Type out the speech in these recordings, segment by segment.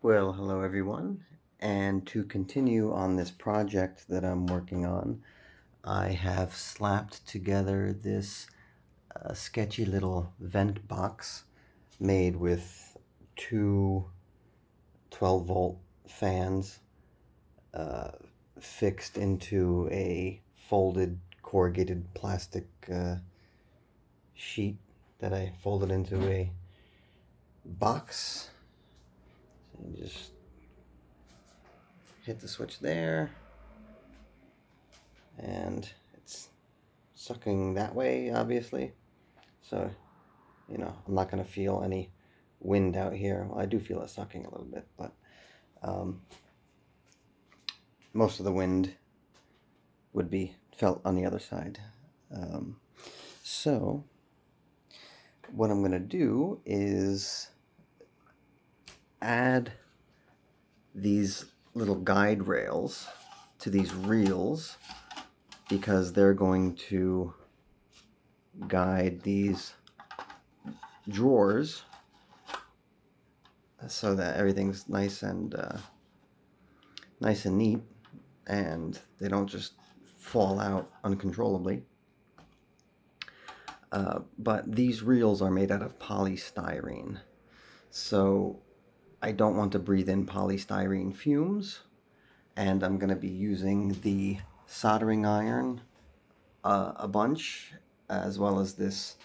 Well, hello everyone. And to continue on this project that I'm working on, I have slapped together this sketchy little vent box made with two 12-volt fans uh, fixed into a folded corrugated plastic sheet that I folded into a box. And just hit the switch there, and it's sucking that way, obviously. So, I'm not going to feel any wind out here. Well, I do feel it sucking a little bit, but um, most of the wind would be felt on the other side. Um, so, what I'm going to do is add these little guide rails to these reels because they're going to guide these drawers so that everything's nice and neat, and they don't just fall out uncontrollably. But these reels are made out of polystyrene, so I don't want to breathe in polystyrene fumes, and I'm going to be using the soldering iron a bunch, as well as this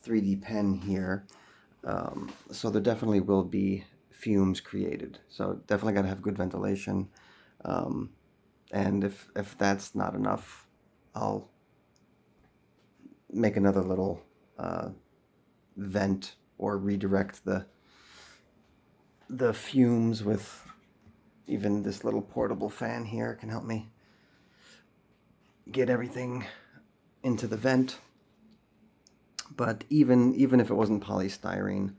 3D pen here. So there definitely will be fumes created. So definitely got to have good ventilation. Um, and if that's not enough, I'll make another little vent or redirect the fumes with even this little portable fan here can help me get everything into the vent. But even if it wasn't polystyrene,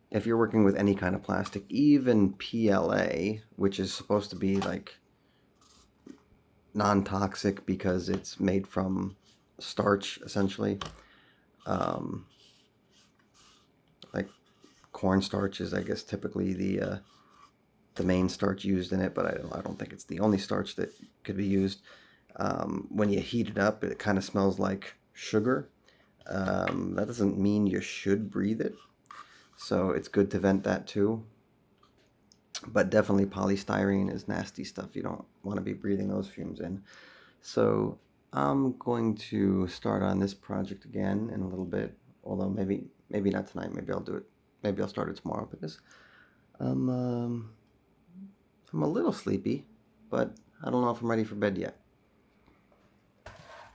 if you're working with any kind of plastic, even PLA, which is supposed to be like non-toxic because it's made from starch essentially, like cornstarch is, I guess, typically the main starch used in it, but I don't think it's the only starch that could be used. When you heat it up, it kind of smells like sugar. That doesn't mean you should breathe it, so it's good to vent that too. But definitely polystyrene is nasty stuff. You don't want to be breathing those fumes in. So I'm going to start on this project again in a little bit, although maybe not tonight. Maybe I'll do it. Maybe I'll start it tomorrow because I'm um, I'm a little sleepy, but I don't know if I'm ready for bed yet.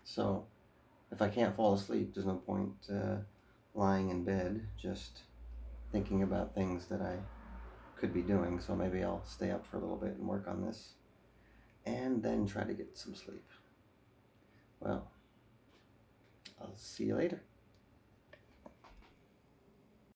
So if I can't fall asleep, there's no point lying in bed just thinking about things that I could be doing. So maybe I'll stay up for a little bit and work on this, and then try to get some sleep. Well, I'll see you later.